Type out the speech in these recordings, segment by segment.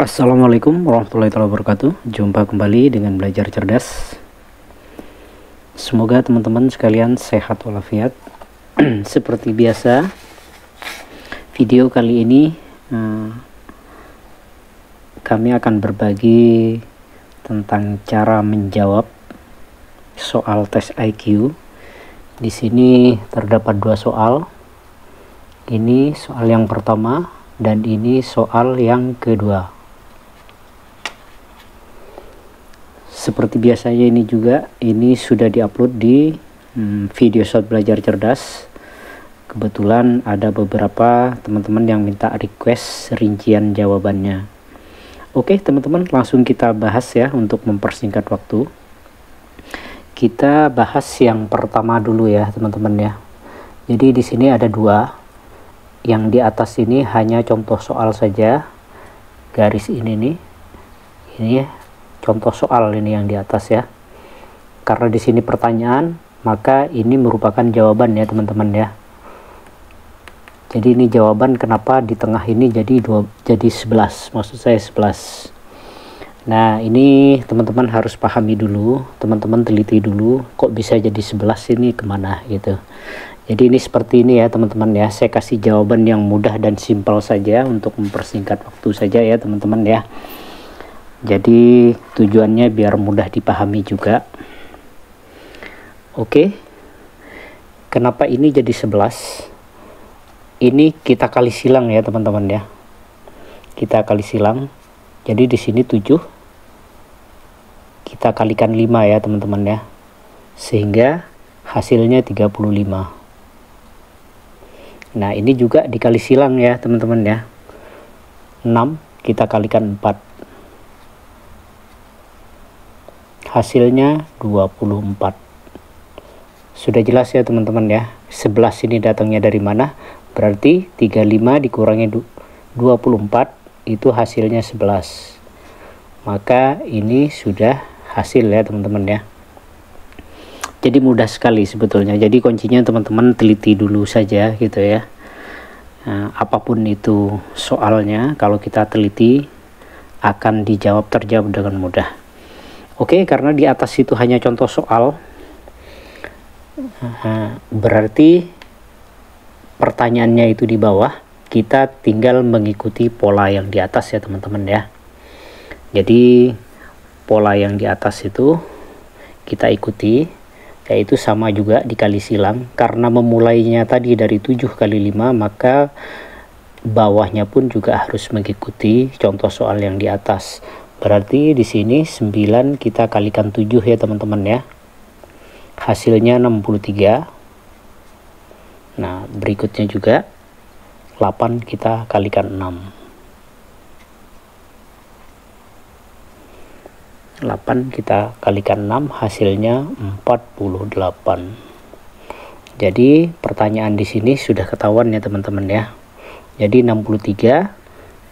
Assalamualaikum warahmatullahi wabarakatuh. Jumpa kembali dengan Belajar Cerdas. Semoga teman-teman sekalian sehat walafiat. Seperti biasa, video kali ini kami akan berbagi tentang cara menjawab soal tes IQ. Di sini terdapat dua soal. Ini soal yang pertama dan ini soal yang kedua. Seperti biasanya ini sudah diupload di video shot Belajar Cerdas. Kebetulan ada beberapa teman-teman yang minta request rincian jawabannya. Oke teman-teman, langsung kita bahas ya untuk mempersingkat waktu. Kita bahas yang pertama dulu ya teman-teman ya. Jadi di sini ada dua. Yang di atas ini hanya contoh soal saja. Garis ini nih. Ini ya. Contoh soal ini yang di atas ya. Karena di sini pertanyaan, maka ini merupakan jawaban ya teman-teman ya. Jadi ini jawaban kenapa di tengah ini jadi 11. Maksud saya 11. Nah, ini teman-teman harus pahami dulu, teman-teman teliti dulu kok bisa jadi 11 ini kemana gitu. Jadi ini seperti ini ya teman-teman ya. Saya kasih jawaban yang mudah dan simpel saja untuk mempersingkat waktu saja ya teman-teman ya. Jadi tujuannya biar mudah dipahami juga. Oke. Kenapa ini jadi 11? Ini kita kali silang ya teman-teman ya. Kita kali silang. Jadi di sini 7. Kita kalikan 5 ya teman-teman ya. Sehingga hasilnya 35. Nah, ini juga dikali silang ya teman-teman ya. 6 kita kalikan 4. Hasilnya 24. Sudah jelas ya teman-teman ya. 11 ini datangnya dari mana? Berarti 35 dikurangi 24 itu hasilnya 11. Maka ini sudah hasil ya teman-teman ya. Jadi mudah sekali sebetulnya. Jadi kuncinya teman-teman teliti dulu saja gitu ya. Nah, apapun itu soalnya, kalau kita teliti akan terjawab dengan mudah. Oke, karena di atas itu hanya contoh soal, berarti pertanyaannya itu di bawah, kita tinggal mengikuti pola yang di atas ya teman-teman ya. Jadi pola yang di atas itu kita ikuti, yaitu sama juga dikali silang. Karena memulainya tadi dari 7 kali 5, maka bawahnya pun juga harus mengikuti contoh soal yang di atas. Berarti di sini 9 kita kalikan 7 ya teman-teman ya. Hasilnya 63. Nah, berikutnya juga 8 kita kalikan 6. 8 kita kalikan 6, hasilnya 48. Jadi pertanyaan di sini sudah ketahuan ya teman-teman ya. Jadi 63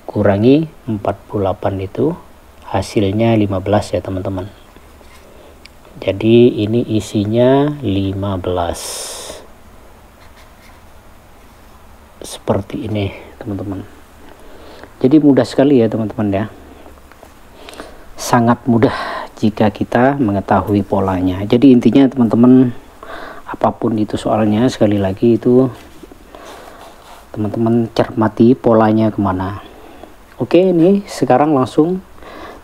kurangi 48 itu hasilnya 15 ya teman-teman. Jadi ini isinya 15. Seperti ini teman-teman. Jadi mudah sekali ya teman-teman ya. Sangat mudah jika kita mengetahui polanya. Jadi intinya teman-teman, apapun itu soalnya, sekali lagi itu teman-teman cermati polanya kemana. Oke, ini sekarang langsung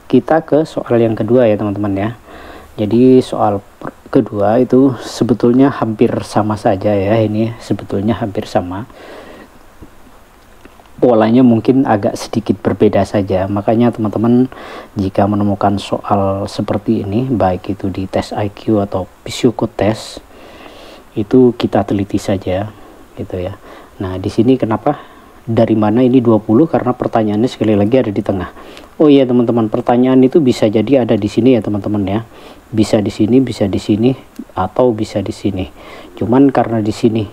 kita ke soal yang kedua ya teman-teman ya. Jadi soal kedua itu sebetulnya hampir sama saja ya. Ini sebetulnya hampir sama. Polanya mungkin agak sedikit berbeda saja. Makanya teman-teman jika menemukan soal seperti ini, baik itu di tes IQ atau psikotest, itu kita teliti saja gitu ya. Nah, di sini kenapa dari mana ini 20? Karena pertanyaannya sekali lagi ada di tengah. Oh iya teman-teman, pertanyaan itu bisa jadi ada di sini ya teman-teman ya. Bisa di sini, bisa di sini, atau bisa di sini. Cuman karena di sini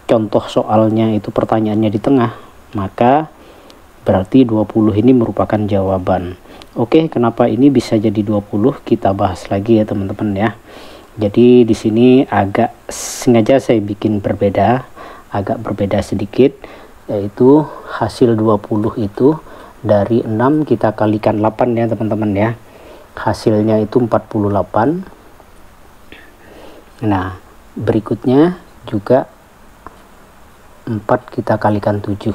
contoh soalnya itu pertanyaannya di tengah, maka berarti 20 ini merupakan jawaban. Oke, kenapa ini bisa jadi 20? Kita bahas lagi ya teman-teman ya. Jadi di sini agak sengaja saya bikin berbeda, agak berbeda sedikit, yaitu hasil 20 itu Dari 6 kita kalikan 8 ya teman-teman ya, hasilnya itu 48. Nah berikutnya juga 4 kita kalikan 7,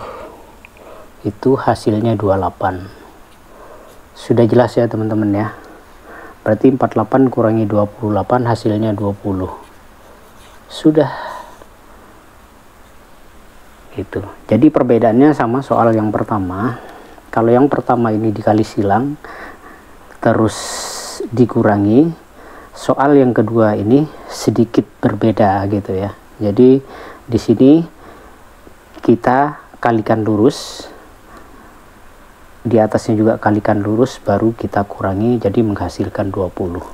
itu hasilnya 28. Sudah jelas ya teman-teman ya, berarti 48 kurangi 28 hasilnya 20. Sudah gitu. Jadi perbedaannya sama soal yang pertama. Kalau yang pertama ini dikali silang terus dikurangi, soal yang kedua ini sedikit berbeda gitu ya. Jadi di sini kita kalikan lurus, di atasnya juga kalikan lurus, baru kita kurangi, jadi menghasilkan 20.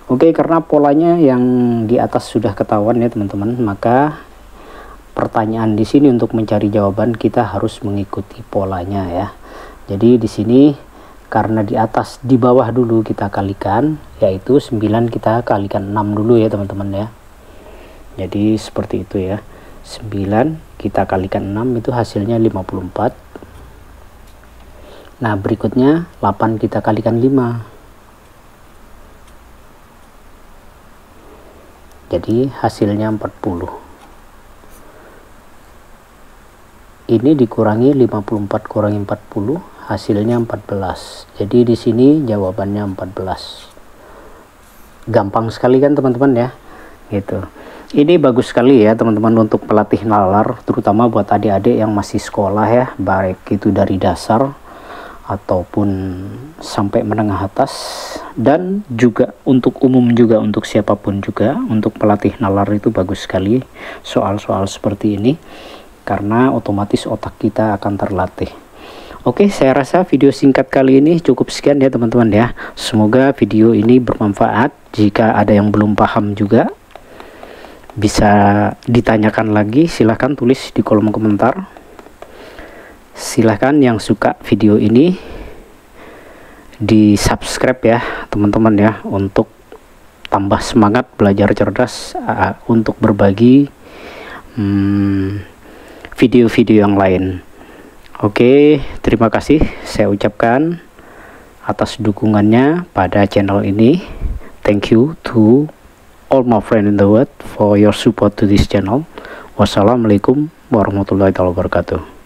Oke, karena polanya yang di atas sudah ketahuan ya teman-teman, maka pertanyaan di sini untuk mencari jawaban kita harus mengikuti polanya ya. Jadi di sini karena di atas di bawah dulu kita kalikan, yaitu 9 kita kalikan 6 dulu ya teman-teman ya. Jadi seperti itu ya, 9 kita kalikan 6 itu hasilnya 54. Nah berikutnya 8 kita kalikan 5, jadi hasilnya 40. Ini dikurangi 54 kurangi 40 hasilnya 14. Jadi di sini jawabannya 14. Gampang sekali kan teman-teman ya, gitu. Ini bagus sekali ya teman-teman untuk pelatih nalar, terutama buat adik-adik yang masih sekolah ya, baik itu dari dasar ataupun sampai menengah atas, dan juga untuk umum juga, untuk siapapun juga, untuk pelatih nalar itu bagus sekali soal-soal seperti ini, karena otomatis otak kita akan terlatih. Oke, saya rasa video singkat kali ini cukup sekian ya teman-teman ya. Semoga video ini bermanfaat. Jika ada yang belum paham juga bisa ditanyakan lagi, silahkan tulis di kolom komentar. Silahkan yang suka video ini di subscribe ya teman-teman ya, untuk tambah semangat belajar cerdas untuk berbagi video-video yang lain. Oke, terima kasih saya ucapkan atas dukungannya pada channel ini. Thank you to all my friends in the world for your support to this channel. Wassalamualaikum warahmatullahi wabarakatuh.